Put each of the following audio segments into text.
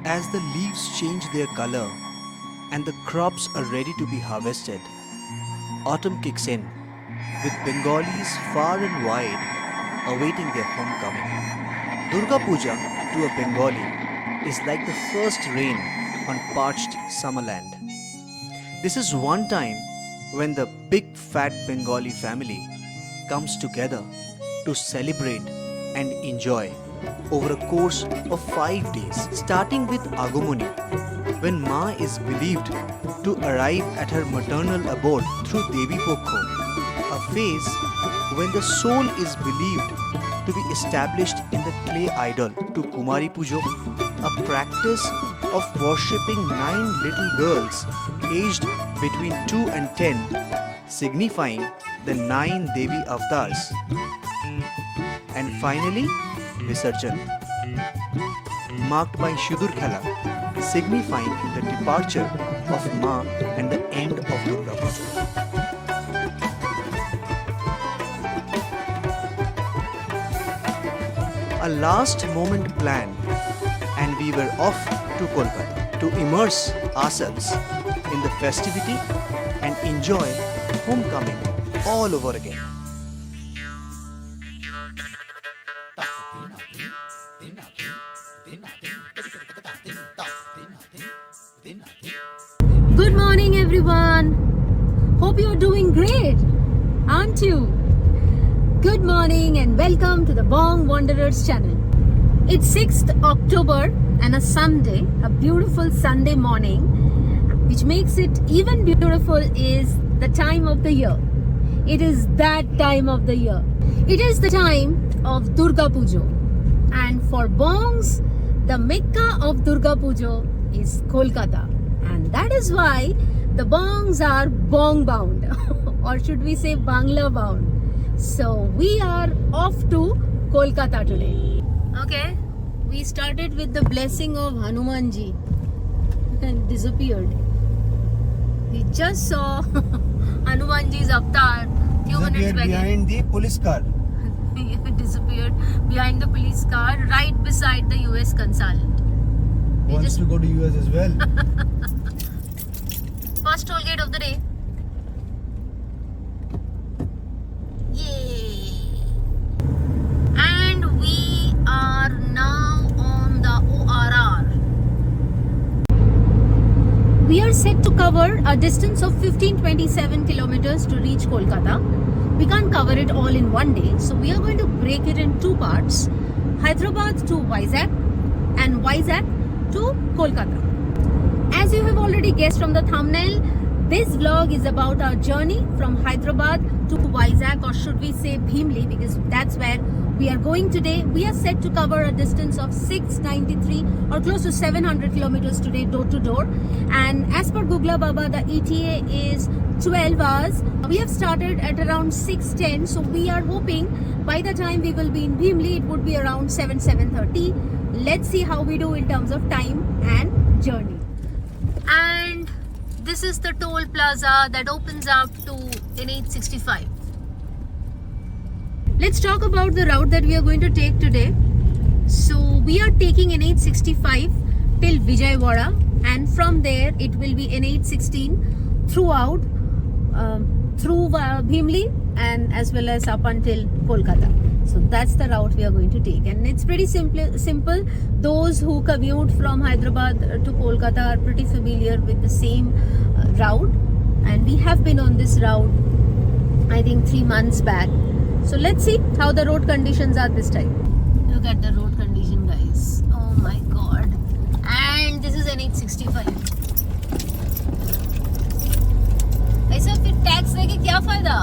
As the leaves change their color and the crops are ready to be harvested, autumn kicks in with Bengalis far and wide awaiting their homecoming. Durga Puja to a Bengali is like the first rain on parched summerland. This is one time when the big fat Bengali family comes together to celebrate and enjoy over a course of 5 days, starting with Agumuni, when Ma is believed to arrive at her maternal abode through Devi Pokho, a phase when the soul is believed to be established in the clay idol, to Kumari Pujo, a practice of worshipping 9 little girls aged between 2 and 10, signifying the 9 Devi avatars. And finally, Visarjan, marked by Shudur Khala, signifying the departure of Ma and the end of Durga Puja. A last moment plan, and we were off to Kolkata to immerse ourselves in the festivity and enjoy homecoming all over again. Good morning, everyone. Hope you're doing great, aren't you? Good morning and welcome to the Bong Wanderers channel. It's 6th October and a Sunday, a beautiful Sunday morning. Which makes it even beautiful is the time of the year. It is that time of the year. It is the time of Durga Pujo. And for Bongs, the Mecca of Durga Pujo is Kolkata. And that is why the Bongs are Bong bound. Or should we say Bangla bound. So we are off to Kolkata today. Okay, we started with the blessing of Hanumanji and disappeared. We just saw Hanumanji's avatar few minutes back. Behind the police car. He disappeared behind the police car right beside the US consulate. He Wants just to go to US as well. first toll gate of the day. Yay! And we are now on the ORR. We are set to cover a distance of 1527 kilometers to reach Kolkata. We can't cover it all in one day, so we are going to break it in 2 parts. Hyderabad to Vizag and Vizag to Kolkata. As you have already guessed from the thumbnail, this vlog is about our journey from Hyderabad to Vizag, or should we say Bhimli, because that's where we are going today. We are set to cover a distance of 693 or close to 700 kilometers today, door to door. And as per Gugla Baba, the ETA is 12 hours. We have started at around 6:10, so we are hoping by the time we will be in Bhimli, it would be around 7:30. Let's see how we do in terms of time and journey. And this is the toll plaza that opens up to N865. Let's talk about the route that we are going to take today. So we are taking N865 till Vijayawada, and from there it will be N816 throughout through Bhimli and as well as up until Kolkata. So that's the route we are going to take, and it's pretty simple. Those who commute from Hyderabad to Kolkata are pretty familiar with the same route, and we have been on this route I think 3 months back. So let's see how the road conditions are this time. Look at the road condition, guys. Oh my god. And this is N865. ऐसा फिर tax लेके क्या फायदा?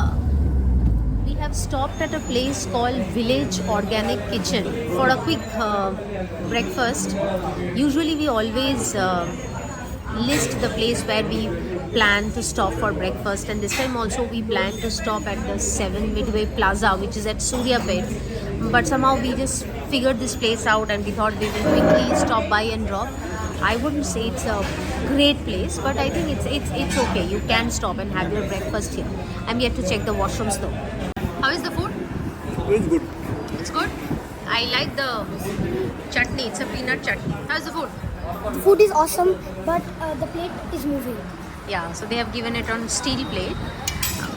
We have stopped at a place called Village Organic Kitchen for a quick breakfast. Usually we always list the place where we plan to stop for breakfast, and this time also we plan to stop at the 7 Midway Plaza, which is at Suryapet. But somehow we just figured this place out and we thought we will quickly stop by and drop. I wouldn't say it's a great place, but I think it's okay. You can stop and have your breakfast here. I'm yet to check the washrooms though. How is the food? It's good. It's good. I like the chutney. It's a peanut chutney. How's the food? The food is awesome, but the plate is moving. Yeah, so they have given it on steel plate.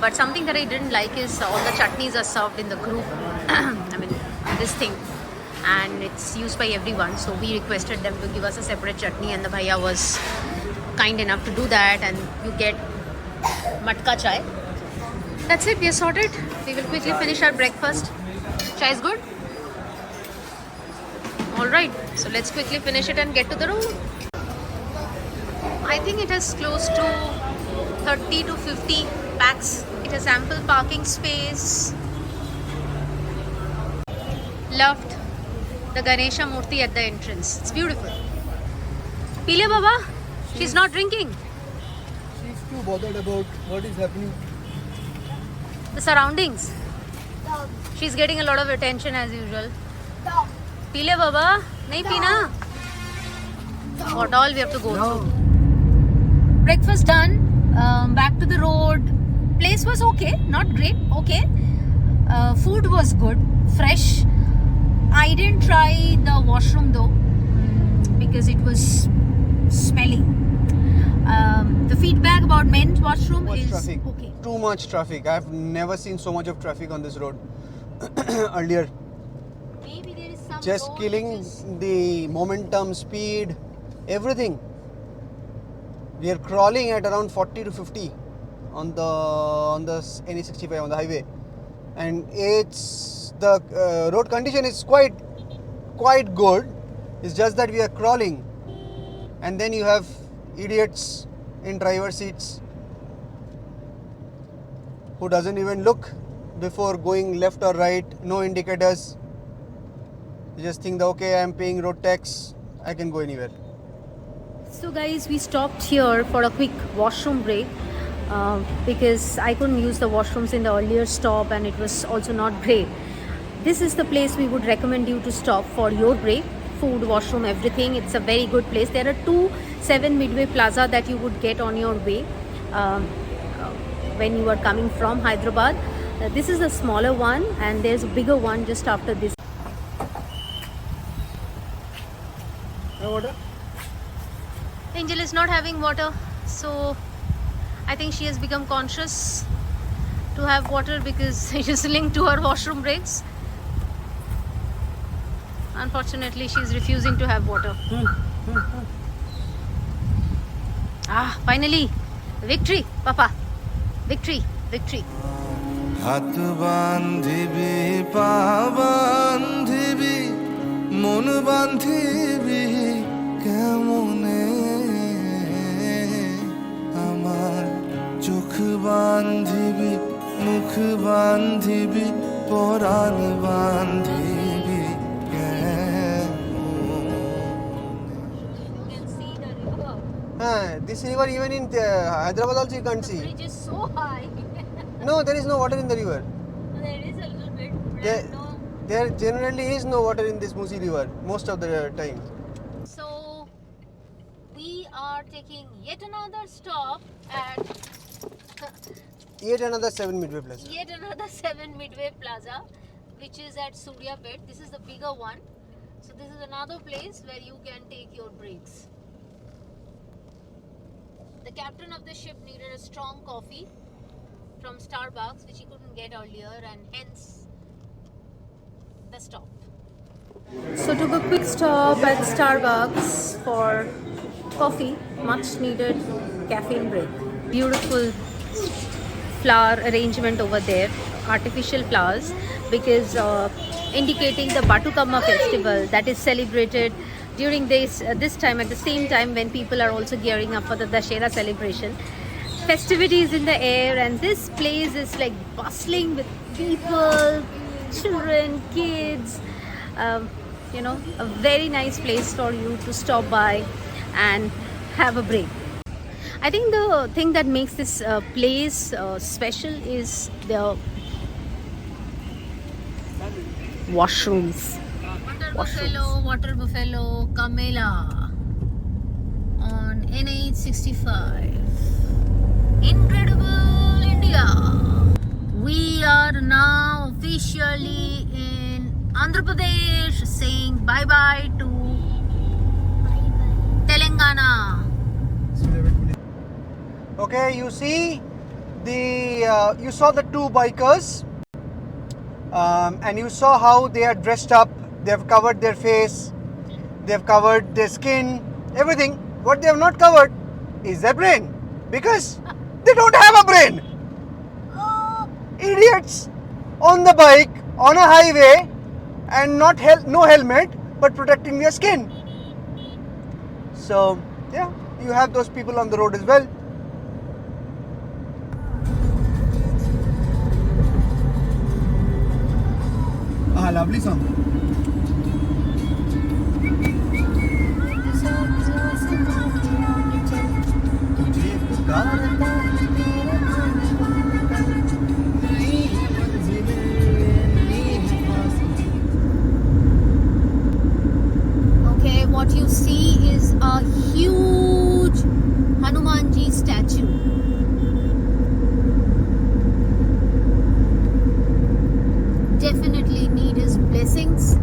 But something that I didn't like is all the chutneys are served in the group. I mean, this thing. And it's used by everyone. So we requested them to give us a separate chutney, and the bhaiya was kind enough to do that. And you get matka chai. That's it, we are sorted. We will quickly finish our breakfast. Chai is good? Alright, so let's quickly finish it and get to the room. I think it has close to 30 to 50 packs. It has ample parking space. Loved the Ganesha Murti at the entrance. It's beautiful. Pile Baba, she's not drinking. She's too bothered about what is happening. The surroundings. Dog, She's getting a lot of attention as usual. dog, Pile Baba, nahi peena. What all we have to go through. Breakfast done. Back to the road. Place was okay, not great, okay. Food was good, fresh. I didn't try the washroom though because it was smelly. The feedback about men's washroom Much is traffic. okay. Too much traffic. I've never seen so much of traffic on this road earlier. Maybe there is some Just road killing which is- the momentum, speed, everything. We are crawling at around 40 to 50 on the NE65 on the highway, and it's the road condition is quite good. It's just that we are crawling, and then you have idiots in driver seats who doesn't even look before going left or right, no indicators. You just think that okay, I'm paying road tax, I can go anywhere. So guys, we stopped here for a quick washroom break because I couldn't use the washrooms in the earlier stop and it was also not great. This is the place we would recommend you to stop for your break. Food, washroom, everything. It's a very good place. There are 2 7 Midway Plaza that you would get on your way when you are coming from Hyderabad. This is a smaller one and there's a bigger one just after this. Water? Angel is not having water, so I think she has become conscious to have water because it is linked to her washroom breaks. Unfortunately, she is refusing to have water. Finally, victory, Papa. Victory, victory. হাত বান্ধিবি পা বান্ধিবি মন বান্ধিবি কেমনে আমার চোখ বান্ধিবি মুখ বান্ধিবি পরাণ বান্ধিবি You can see the river. This river even in Hyderabad also you can't The see. bridge is so high. No, there is no water in the river. There is a little bit, but There, no. there generally is no water in this Musi river most of the time. So we are taking yet another stop at Yet another 7 Midway Plaza. yet another 7 Midway Plaza, which is at Suryapet. This is the bigger one. So this is another place where you can take your breaks. The captain of the ship needed a strong coffee from Starbucks, which he couldn't get earlier, and hence the stop. So took a quick stop at Starbucks for coffee, much needed caffeine break. Beautiful flower arrangement over there, artificial flowers, because indicating the Batukamma festival that is celebrated during this time, at the same time when people are also gearing up for the Dashera celebration. Festivities in the air, and this place is like bustling with people, children, kids. A very nice place for you to stop by and have a break. I think the thing that makes this place special is the washrooms. Water Buffalo, Camela on NH65. Incredible India. We are now officially in Andhra Pradesh, saying bye bye to Okay, you see you saw the two bikers, and you saw how they are dressed up. They have covered their face, they have covered their skin, everything. What they have not covered is their brain, because they don't have a brain. Idiots on the bike on a highway and no helmet, but protecting their skin. So yeah, you have those people on the road as well. Ah, lovely song. Okay, what you see is a huge Hanumanji statue. Definitely need his blessings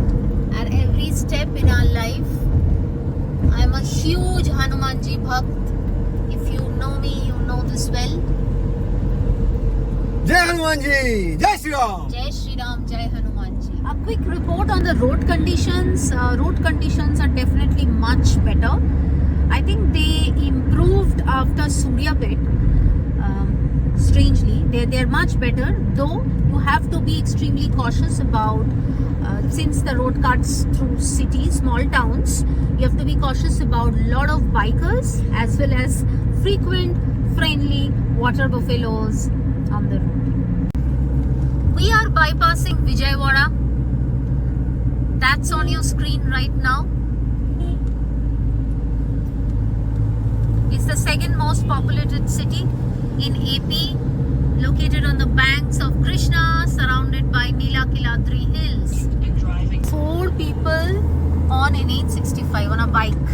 at every step in our life. I'm a huge Hanumanji bhakt. If you know me, you know this well. Jai Hanumanji! Jai Shri Ram! Jai Shri Ram, Jai Hanumanji. A quick report on the road conditions. Road conditions are definitely much better. I think they improved after Suryapet. Strangely, they're much better. Though you have to be extremely cautious about since the road cuts through cities, small towns. You have to be cautious about a lot of bikers as well as frequent, friendly water buffaloes on the road. We are bypassing Vijayawada. That's on your screen right now. It's the second most populated city in AP, located on the banks of Krishna, surrounded by Neelakiladri hills. 4 people on an 865 on a bike,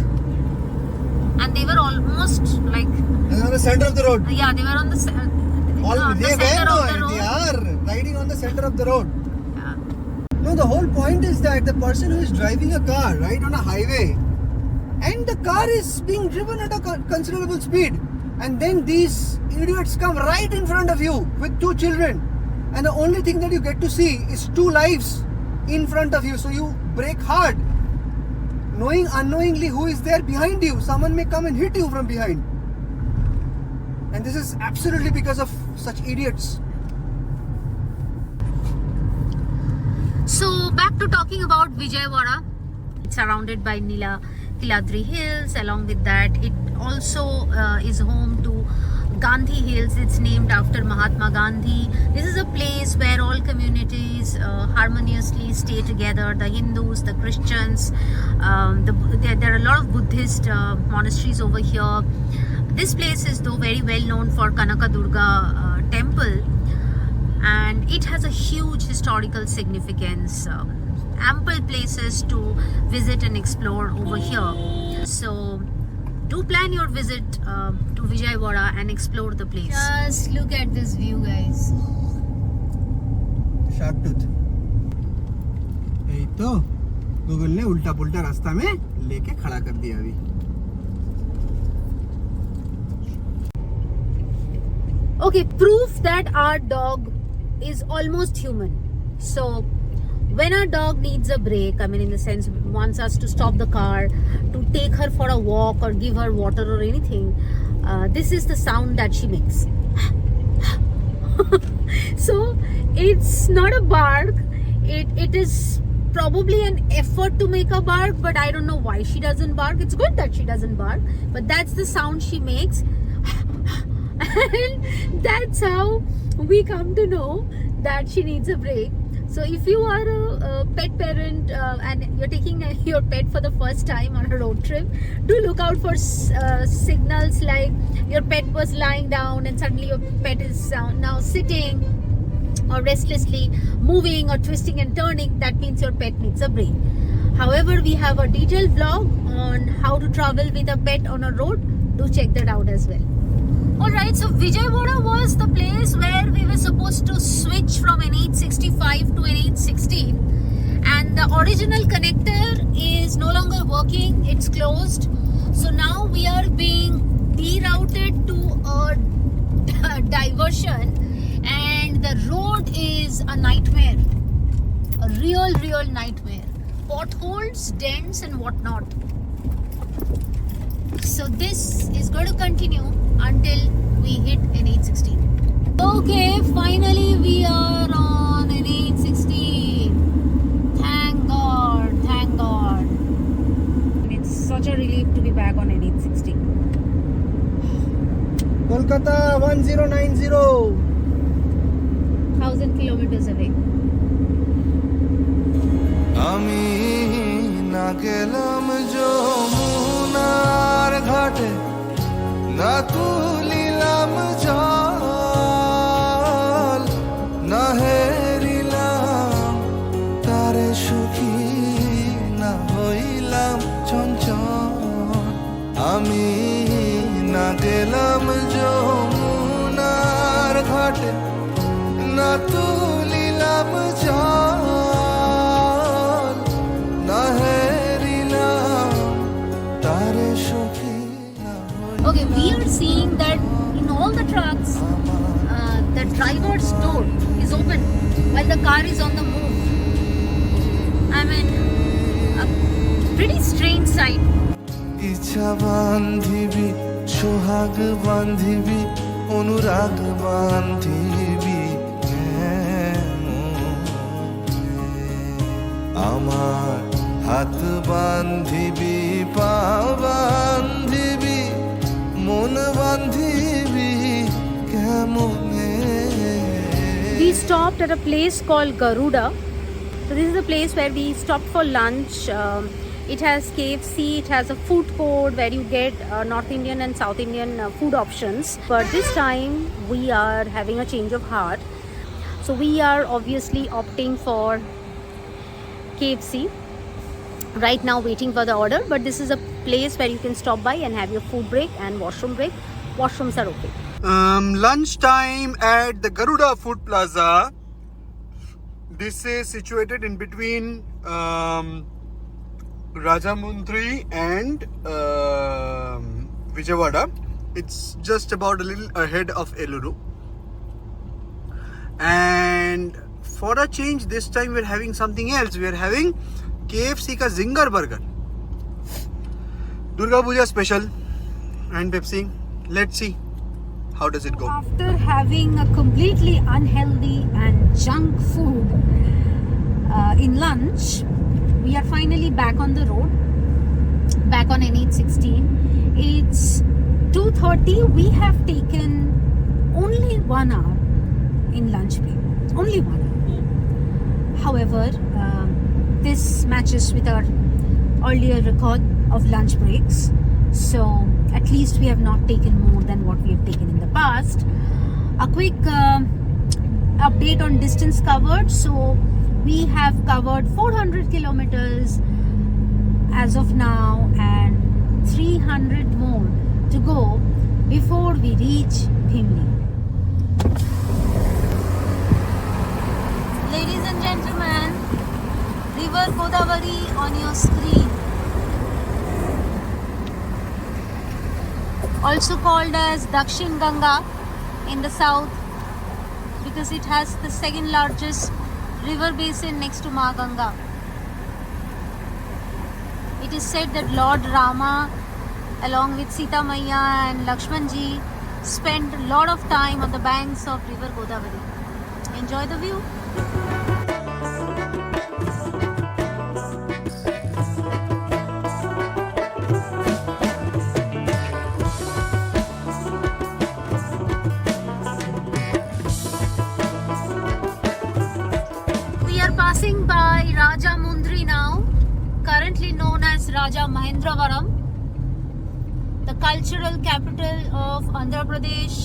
and they were almost like On the center of the road. yeah, they were on the center of the road. They are riding on the center of the road. Yeah. No, the whole point is that the person who is driving a car, right, on a highway, and the car is being driven at a considerable speed, and then these idiots come right in front of you with 2 children, and the only thing that you get to see is 2 lives in front of you. So you brake hard, knowing unknowingly who is there behind you. Someone may come and hit you from behind, and this is absolutely because of such idiots. So back to talking about Vijayawada. It's surrounded by Neelakiladri hills. Along with that, it also is home to Gandhi Hills. It's named after Mahatma Gandhi. This is a place where all communities harmoniously stay together. The Hindus, the Christians, there are a lot of Buddhist monasteries over here. This place is though very well known for Kanaka Durga temple, and it has a huge historical significance. Ample places to visit and explore over here. So do plan your visit to Vijayawada and explore the place. Just look at this view, guys. Sharp tooth. यही तो Google ने उल्टा पुल्टा रास्ता में लेके खड़ा कर दिया अभी. Okay, proof that our dog is almost human. So when our dog needs a break, I mean in the sense wants us to stop the car, to take her for a walk or give her water or anything, this is the sound that she makes. So it's not a bark. It is probably an effort to make a bark, but I don't know why she doesn't bark. It's good that she doesn't bark, but that's the sound she makes. And that's how we come to know that she needs a break. So if you are a pet parent and you're taking your pet for the first time on a road trip, do look out for signals like your pet was lying down and suddenly your pet is now sitting or restlessly moving or twisting and turning. That means your pet needs a break. However, we have a detailed vlog on how to travel with a pet on a road. Do check that out as well. Alright, so Vijayawada was the place where we were supposed to switch from an 865 to an 816, and the original connector is no longer working, it's closed. So now we are being rerouted to a station, and the road is a nightmare, a real nightmare. Potholes, dents, and whatnot. So this is going to continue until we hit N816. Okay, finally we are on N816. Thank God, thank God. It's such a relief to be back on N816. Kolkata 1090. 1000 kilometers away. আমি না গেলাম যমুনার ঘাটে, না তুলিলাম জল, না হেরিলাম তারে সুখী, না হইলাম চঞ্চল। আমি না গেলাম যমুনার ঘাটে, না তুলিলাম জল, না হেরিলাম তারে সুখী, না Okay, we are seeing that in all the trucks, the driver's door is open while the car is on the move. I mean, a pretty strange sight. ইচ্ছা বান্ধিবি, সোহাগ বান্ধিবি, অনুরাগ বান্ধিবি আমার হাত বান্ধিবি, পা বান্ধিবি, মন বান্ধিবি কেমনে। We stopped at a place called Garuda. So this is the place where we stopped for lunch. It has KFC, it has a food court where you get North Indian and South Indian food options. But this time we are having a change of heart. So we are obviously opting for KFC. Right now waiting for the order, but this is a place where you can stop by and have your food break and washroom break. Washrooms are okay. Lunchtime at the Garuda Food Plaza. This is situated in between Rajamundry and Vijayawada. It's just about a little ahead of Eluru. And for a change, this time we're having something else. We're having KFC ka Zinger Burger. Durga Puja special and Pepsi. Let's see how does it go. After having a completely unhealthy and junk food in lunch, we are finally back on the road, back on N816. It's 2:30. We have taken only 1 hour in lunch break, only 1 hour. However, this matches with our earlier record of lunch breaks, so at least we have not taken more than what we have taken in the past. A quick update on distance covered. So we have covered 400 kilometers as of now and 300 more to go before we reach Bhimli. Ladies and gentlemen, River Godavari on your screen. Also called as Dakshin Ganga in the south because it has the second largest river basin next to Ma Ganga. It is said that Lord Rama along with Sita Maiya and Lakshman ji spent a lot of time on the banks of River Godavari. Enjoy the view. Passing by Rajamundry now, currently known as Raja Mahendravaram, the cultural capital of Andhra Pradesh.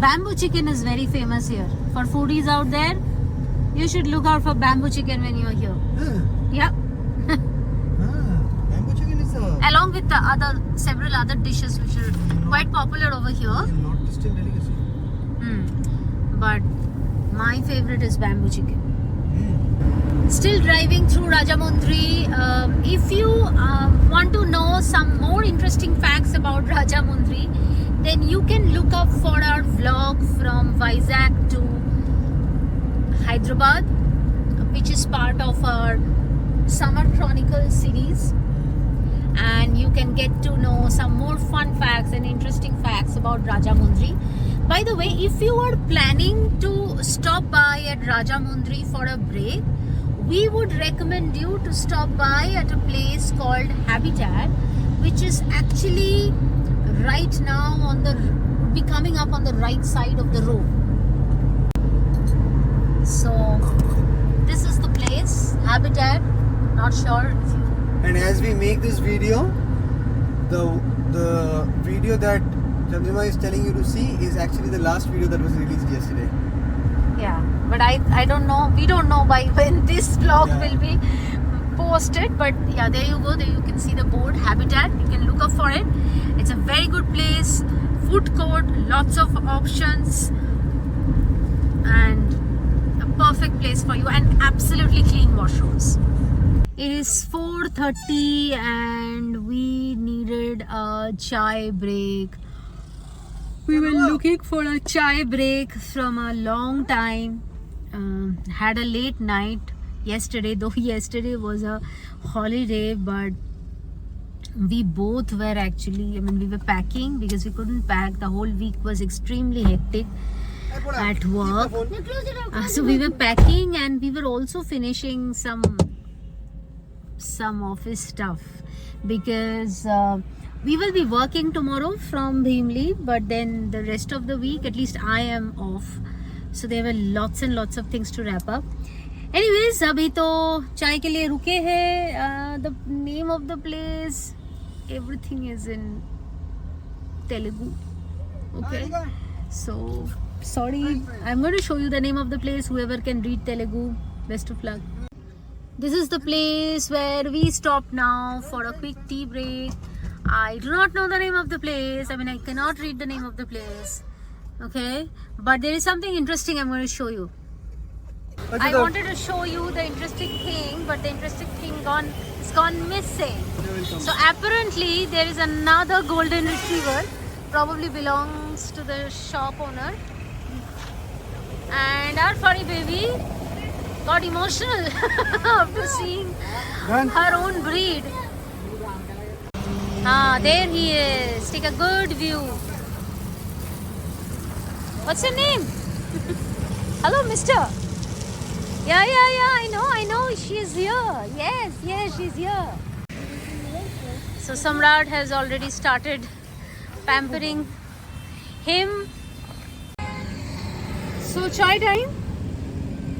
Bamboo chicken is very famous here. For foodies out there, you should look out for bamboo chicken when you are here. Yeah. Bamboo chicken is Along with the several other dishes which are quite popular over here. not distant delicacy. But my favorite is bamboo chicken. Still driving through Rajamundry. If you want to know some more interesting facts about Rajamundry, then you can look up for our vlog from Vizag to Hyderabad, which is part of our Summer Chronicles series, and you can get to know some more fun facts and interesting facts about Rajamundry. By the way, if you are planning to stop by at Rajamundry for a break, we would recommend you to stop by at a place called Habitat, which is actually right now be coming up on the right side of the road. So this is the place, Habitat. Not sure if you... And as we make this video, the video that Chandrima is telling you to see is actually the last video that was released yesterday. Yeah, but I don't know. We don't know by when this vlog will be posted. But yeah, there you go. There you can see the board, Habitat. You can look up for it. It's a very good place. Food court, lots of options, and a perfect place for you, and absolutely clean washrooms. It is 4:30 and we needed a chai break. We were looking for a chai break from a long time. Had a late night yesterday, though yesterday was a holiday, but we both were actually, we were packing because we couldn't pack. The whole week was extremely hectic at work. So we were packing, and we were also finishing some office stuff because we will be working tomorrow from Bhimli, but then the rest of the week, at least I am off. So there were lots and lots of things to wrap up. Anyways, abhi to chai ke liye ruke hai. The name of the place, everything is in Telugu. Okay. So sorry, I'm going to show you the name of the place. Whoever can read Telugu, best of luck. This is the place where we stopped now for a quick tea break. I do not know the name of the place. I cannot read the name of the place. Okay, but there is something interesting I'm going to show you. I wanted to show you the interesting thing, but the interesting thing is gone missing. So apparently there is another golden retriever, probably belongs to the shop owner, and our furry baby got emotional after seeing her own breed. There he is. Take a good view. What's your name? Hello, mister. Yeah, I know. She is here. Yes, she's here. So Samrat has already started pampering him. So chai time?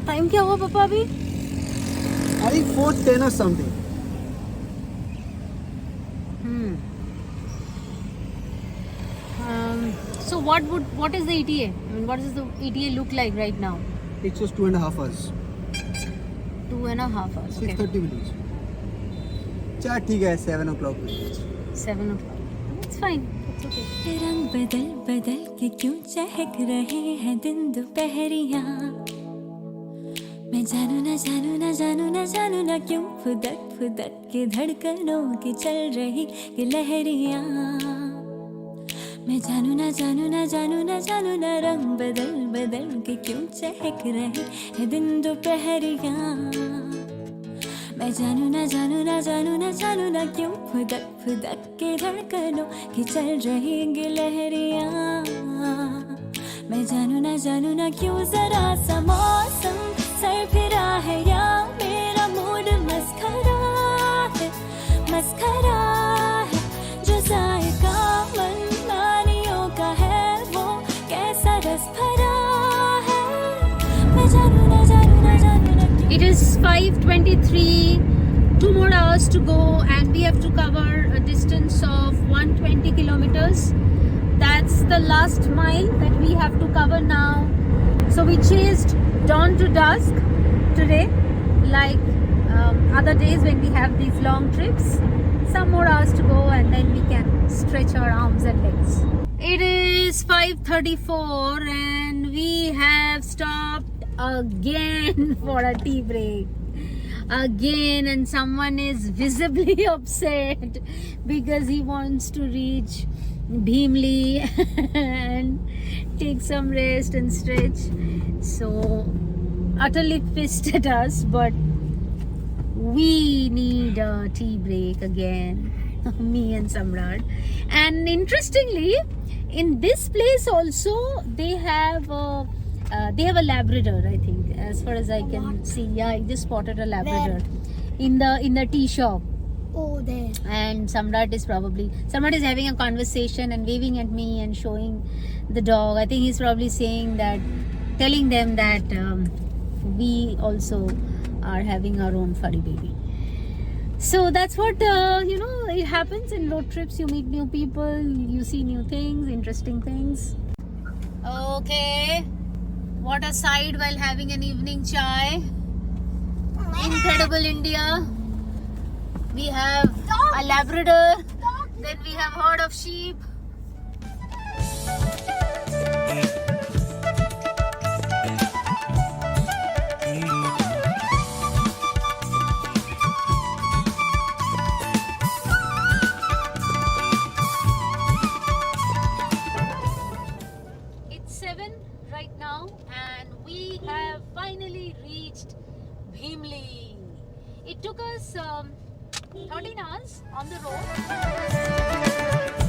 Time क्या हुआ पापा अभी? I think 4:10 or something. So what is the ETA? What does the ETA look like right now? It's just 2.5 hours. 2.5 hours. Okay. 6:30 minutes. चल ठीक है 7 o'clock. 7 o'clock. It's fine. It's okay. रंग बदल बदल के क्यों चहक रहे हैं दिन दोपहरियाँ, मैं जानू ना क्यों फुदक के धड़कनों की चल रही ये लहरियाँ, मैं जानू ना रंग बदल के क्यों चहक रहे हैं दिन दोपहरियाँ, मैं जानू ना क्यों फुदक के धड़कनों की चल रही ये लहरियाँ, मैं जानू ना क्यों जरा सा मौसम सर फिरा है या मेरा मूड मस्खरा है जो जायका मनमानियों का है वो कैसा रस भरा है, मैं जानू ना It is 5:23. 2 more hours to go, and we have to cover a distance of 120 kilometers. That's the last mile that we have to cover now. So we chased dawn to dusk today, like other days when we have these long trips. Some more hours to go, and then we can stretch our arms and legs. It is 5:34 and we have stopped again for a tea break. again, and someone is visibly upset because he wants to reach Bhimli and take some rest and stretch. So utterly pissed at us, but we need a tea break again. Me and Samrat. And interestingly, in this place also they have a Labrador, I think, as far as I can see. Yeah, I just spotted a Labrador in the tea shop. Oh, there. And Samrat is having a conversation and waving at me and showing the dog. I think he's probably telling them that we also are having our own furry baby. So that's what it happens in road trips. You meet new people, you see new things, interesting things. Okay, what a sight while having an evening chai. Incredible India. We have a Labrador, then we have herd of sheep. It's 7 right now and we have finally reached Bhimli. It took us 13 hours on the road.